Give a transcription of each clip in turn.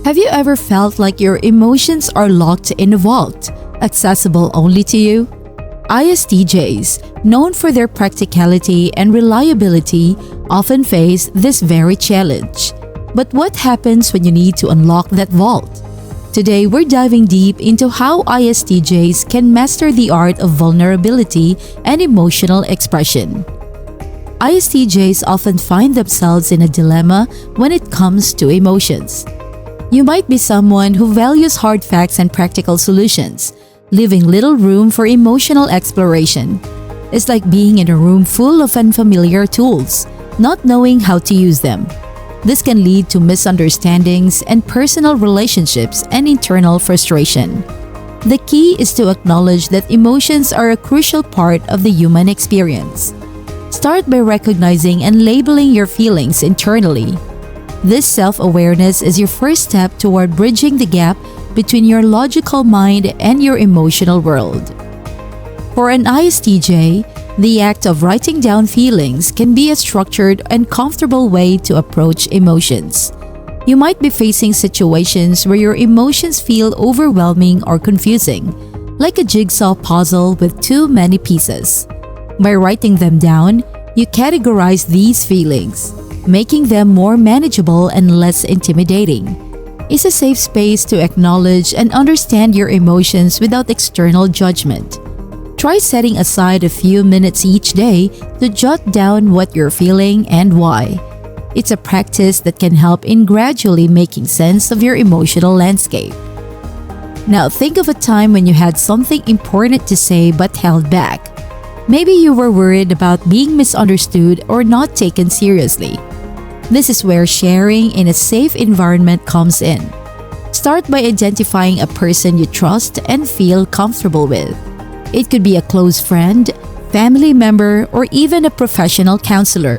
Have you ever felt like your emotions are locked in a vault, accessible only to you? ISTJs, known for their practicality and reliability, often face this very challenge. But what happens when you need to unlock that vault? Today, we're diving deep into how ISTJs can master the art of vulnerability and emotional expression. ISTJs often find themselves in a dilemma when it comes to emotions. You might be someone who values hard facts and practical solutions, leaving little room for emotional exploration. It's like being in a room full of unfamiliar tools, not knowing how to use them. This can lead to misunderstandings and personal relationships and internal frustration. The key is to acknowledge that emotions are a crucial part of the human experience. Start by recognizing and labeling your feelings internally. This self-awareness is your first step toward bridging the gap between your logical mind and your emotional world. For an ISTJ, the act of writing down feelings can be a structured and comfortable way to approach emotions. You might be facing situations where your emotions feel overwhelming or confusing, like a jigsaw puzzle with too many pieces. By writing them down, you categorize these feelings, making them more manageable and less intimidating. It's a safe space to acknowledge and understand your emotions without external judgment. Try setting aside a few minutes each day to jot down what you're feeling and why. It's a practice that can help in gradually making sense of your emotional landscape. Now think of a time when you had something important to say but held back. Maybe you were worried about being misunderstood or not taken seriously. This is where sharing in a safe environment comes in. Start by identifying a person you trust and feel comfortable with. It could be a close friend, family member, or even a professional counselor.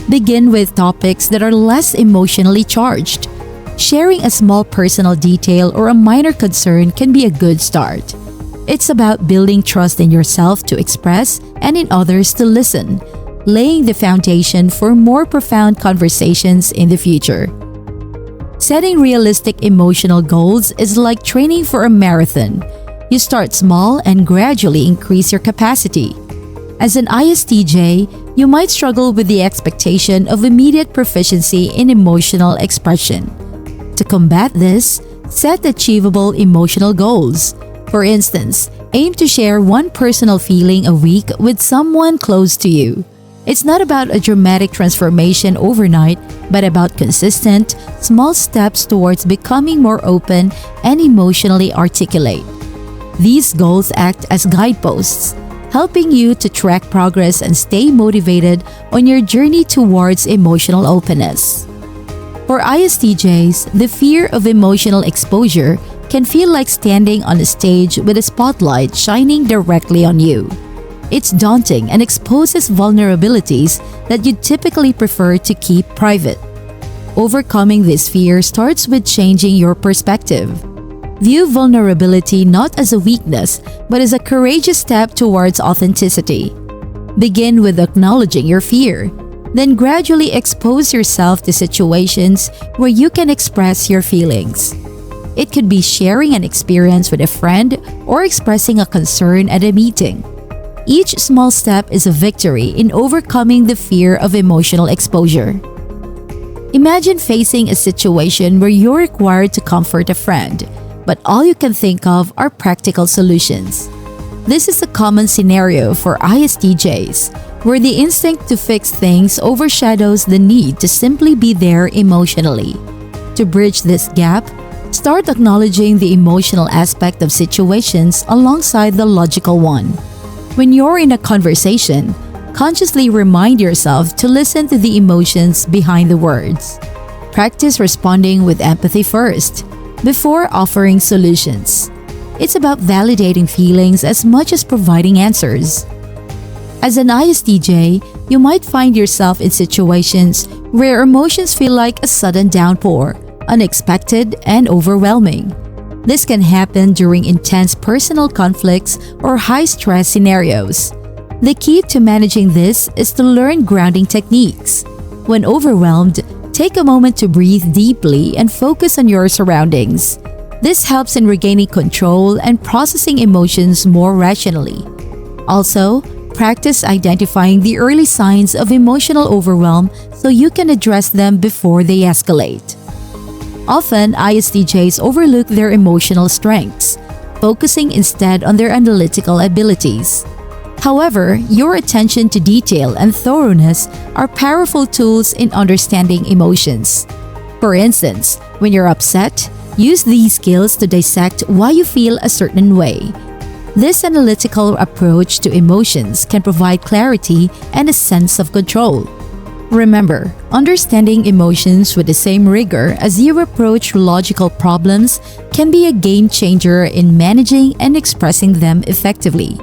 Begin with topics that are less emotionally charged. Sharing a small personal detail or a minor concern can be a good start. It's about building trust in yourself to express and in others to listen, laying the foundation for more profound conversations in the future. Setting realistic emotional goals is like training for a marathon. You start small and gradually increase your capacity. As an ISTJ, you might struggle with the expectation of immediate proficiency in emotional expression. To combat this, set achievable emotional goals. For instance, aim to share one personal feeling a week with someone close to you. It's not about a dramatic transformation overnight, but about consistent, small steps towards becoming more open and emotionally articulate. These goals act as guideposts, helping you to track progress and stay motivated on your journey towards emotional openness. For ISTJs, the fear of emotional exposure can feel like standing on a stage with a spotlight shining directly on you. It's daunting and exposes vulnerabilities that you'd typically prefer to keep private. Overcoming this fear starts with changing your perspective. View vulnerability not as a weakness, but as a courageous step towards authenticity. Begin with acknowledging your fear, then gradually expose yourself to situations where you can express your feelings. It could be sharing an experience with a friend or expressing a concern at a meeting. Each small step is a victory in overcoming the fear of emotional exposure. Imagine facing a situation where you're required to comfort a friend, but all you can think of are practical solutions. This is a common scenario for ISTJs, where the instinct to fix things overshadows the need to simply be there emotionally. To bridge this gap, start acknowledging the emotional aspect of situations alongside the logical one. When you're in a conversation, consciously remind yourself to listen to the emotions behind the words. Practice responding with empathy first, before offering solutions. It's about validating feelings as much as providing answers. As an ISTJ, you might find yourself in situations where emotions feel like a sudden downpour, unexpected and overwhelming. This can happen during intense personal conflicts or high-stress scenarios. The key to managing this is to learn grounding techniques. When overwhelmed, Take a moment to breathe deeply and focus on your surroundings. This helps in regaining control and processing emotions more rationally. Also, practice identifying the early signs of emotional overwhelm so you can address them before they escalate. Often, ISTJs overlook their emotional strengths, focusing instead on their analytical abilities. However, your attention to detail and thoroughness are powerful tools in understanding emotions. For instance, when you're upset, use these skills to dissect why you feel a certain way. This analytical approach to emotions can provide clarity and a sense of control. Remember, understanding emotions with the same rigor as you approach logical problems can be a game changer in managing and expressing them effectively.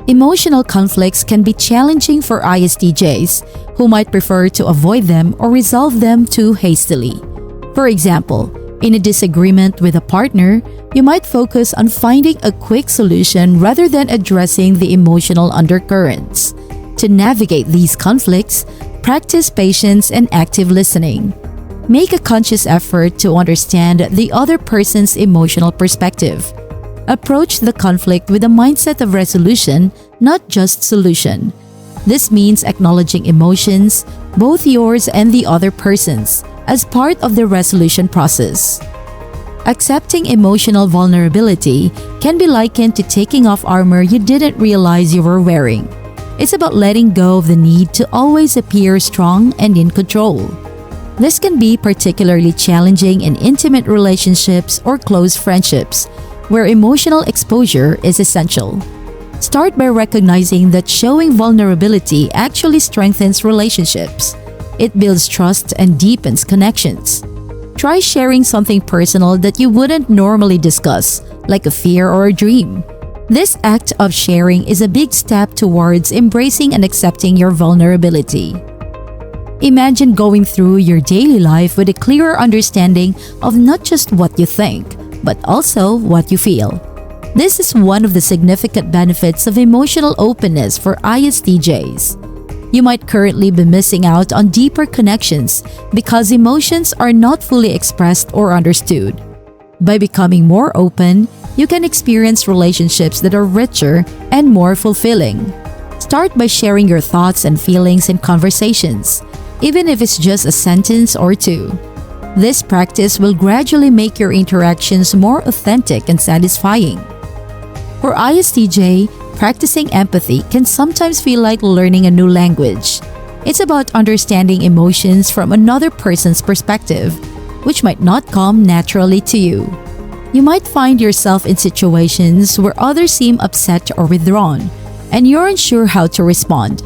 Emotional conflicts can be challenging for ISTJs, who might prefer to avoid them or resolve them too hastily. For example, in a disagreement with a partner, you might focus on finding a quick solution rather than addressing the emotional undercurrents. To navigate these conflicts, practice patience and active listening. Make a conscious effort to understand the other person's emotional perspective. Approach the conflict with a mindset of resolution, not just solution. This means acknowledging emotions, both yours and the other person's, as part of the resolution process. Accepting emotional vulnerability can be likened to taking off armor you didn't realize you were wearing. It's about letting go of the need to always appear strong and in control. This can be particularly challenging in intimate relationships or close friendships, where emotional exposure is essential. Start by recognizing that showing vulnerability actually strengthens relationships. It builds trust and deepens connections. Try sharing something personal that you wouldn't normally discuss, like a fear or a dream. This act of sharing is a big step towards embracing and accepting your vulnerability. Imagine going through your daily life with a clearer understanding of not just what you think, but also what you feel. This is one of the significant benefits of emotional openness for ISTJs. You might currently be missing out on deeper connections because emotions are not fully expressed or understood. By becoming more open, you can experience relationships that are richer and more fulfilling. Start by sharing your thoughts and feelings in conversations, even if it's just a sentence or two. This practice will gradually make your interactions more authentic and satisfying. For ISTJ, practicing empathy can sometimes feel like learning a new language. It's about understanding emotions from another person's perspective, which might not come naturally to you. You might find yourself in situations where others seem upset or withdrawn, and you're unsure how to respond.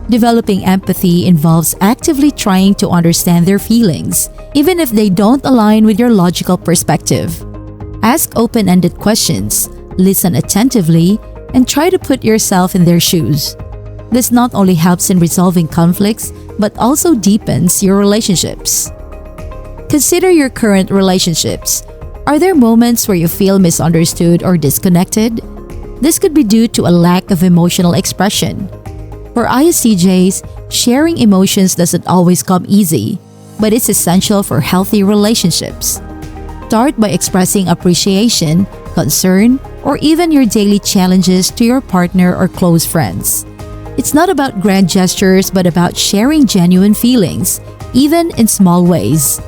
Developing empathy involves actively trying to understand their feelings, even if they don't align with your logical perspective. Ask open-ended questions, listen attentively, and try to put yourself in their shoes. This not only helps in resolving conflicts, but also deepens your relationships. Consider your current relationships. Are there moments where you feel misunderstood or disconnected? This could be due to a lack of emotional expression. For ISTJs, sharing emotions doesn't always come easy, but it's essential for healthy relationships. Start by expressing appreciation, concern, or even your daily challenges to your partner or close friends. It's not about grand gestures, but about sharing genuine feelings, even in small ways.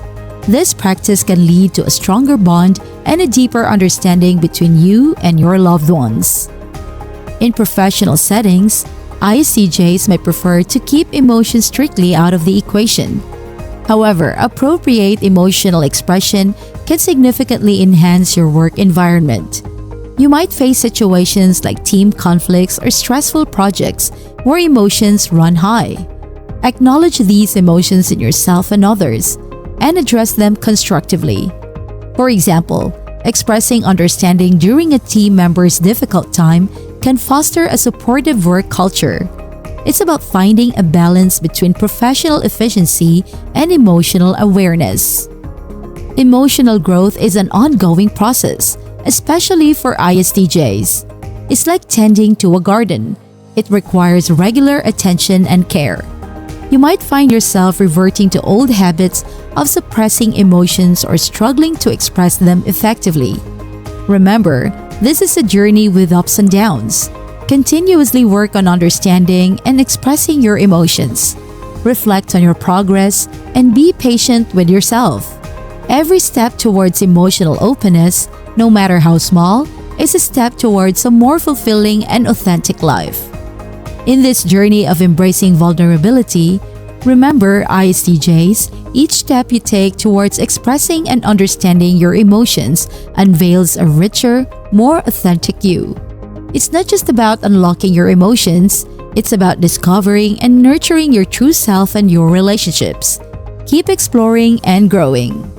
This practice can lead to a stronger bond and a deeper understanding between you and your loved ones. In professional settings, ISTJs may prefer to keep emotions strictly out of the equation. However, appropriate emotional expression can significantly enhance your work environment. You might face situations like team conflicts or stressful projects where emotions run high. Acknowledge these emotions in yourself and others, and address them constructively. For example, expressing understanding during a team member's difficult time can foster a supportive work culture. It's about finding a balance between professional efficiency and emotional awareness. Emotional growth is an ongoing process, especially for ISTJs. It's like tending to a garden. It requires regular attention and care. you might find yourself reverting to old habits of suppressing emotions or struggling to express them effectively. Remember, this is a journey with ups and downs. Continuously work on understanding and expressing your emotions. Reflect on your progress and be patient with yourself. Every step towards emotional openness, no matter how small, is a step towards a more fulfilling and authentic life. In this journey of embracing vulnerability, remember, ISTJs, each step you take towards expressing and understanding your emotions unveils a richer, more authentic you. It's not just about unlocking your emotions, it's about discovering and nurturing your true self and your relationships. Keep exploring and growing.